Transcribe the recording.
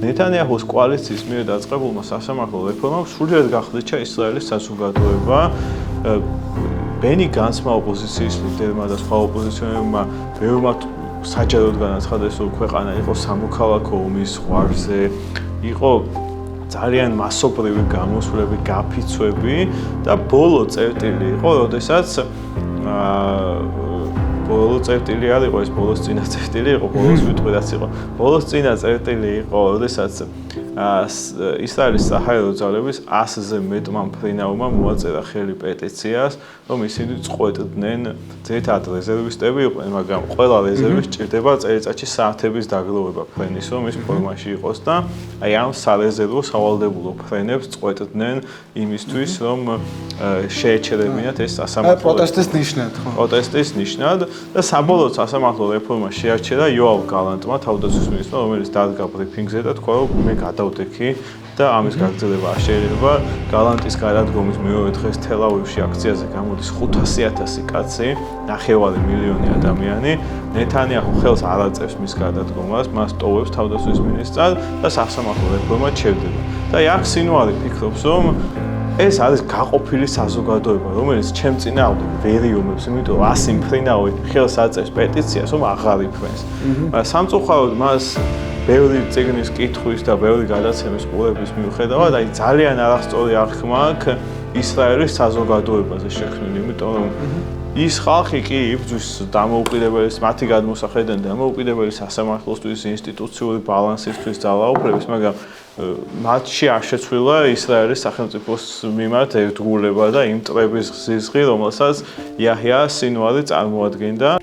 ნეთანიაჰუს კოალიციის მიერ დაწყებულმა სასამართლო რეფორმამ სრულად გახდეჩა ისრაელის საზოგადოება. ბენი განცმა ოპოზიციის ლიდერმა და სხვა ოპოზიციონერებმა ბევრმა საჯაროდ განაცხადეს, რომ ქვეყანა იყო სამოქალაქო ომის ზღვარზე, იყო ძალიან მასობრივი გამოსვლები, გაფიცვები და ბოლო წერტილი იყო, როდესაც ბოლო წერტილი არ იყო ეს ბოლოს წინა წერტილი იყო, ბოლოს ვიტყვი რაც იყო. ბოლოს წინა წერტილი იყო, როდესაც ისრაელის საჰაერო ძალების 100-ზე მეტმა მფრინავმა მოაწერა ხელი პეტიციას, რომ ისინი წყვეტდნენ ძირითადად რეზერვისტები იყვნენ, მაგრამ ყველა რეზერვისტს სჭირდება წელიწადში საათების დაგროვება ფრენის, რომ ის ფორმაში იყოს და აი ამ სარეზერვო სავალდებულო ფრენებს წყვეტდნენ იმისთვის, რომ შეეჩერებინათ ეს სასამართლო პროტესტის ნიშნად, ხო? პროტესტის ნიშნად და საბოლოოდ სასამართლო რეფორმა შეარჩერა იოავ გალანტმა, თავდაცვის მინისტრმა, რომელიც დადგა ბრიფინგზე და თქვა, რომ მე გადავდექი და ამის გაგრძელება არ შეიძლება. გალანტის გადადგომის მეორე დღეს თელ-ავივში აქციაზე გამოდის 500,000 კაცი, 9.5 მილიონი ადამიანი. ნეთანიაჰუ ხელს არ აწევს მის გადადგომას, მას ტოვებს თავდაცვის მინისტრად და სასამართლო რეფორმა ჩერდება. და აქ სინვარი ფიქრობს, რომ ეს არის გაყოფილი საზოგადოება, რომელიც ჩემ წინააღმდეგ ვერ იომებს, იმიტომ რომ 100 მფრინავი ხელს აწევს პეტიციას, რომ აღარ იფრენს. სამწუხაროდ მას ბევრი წიგნის კითხვის და ბევრი გადაცემის ყურების მიუხედავად, აი ძალიან არასწორი აღქმა აქვს ისრაელის საზოგადოებაზე შექმნილი, იმიტომ რომ ის ხალხი კი იბრძვის დამოუკიდებელის, მათი გადმოსახედიდან დამოუკიდებელი სასამართლოსთვის, ინსტიტუციური ბალანსისთვის ძალაუფლების, მაგრამ მათში არ შეცვლილა ისრაელის სახელმწიფოს მიმართ ერთგულება და იმ მტრების ზიზღი, რომელსაც იაჰია სინვარი წარმოადგენდა.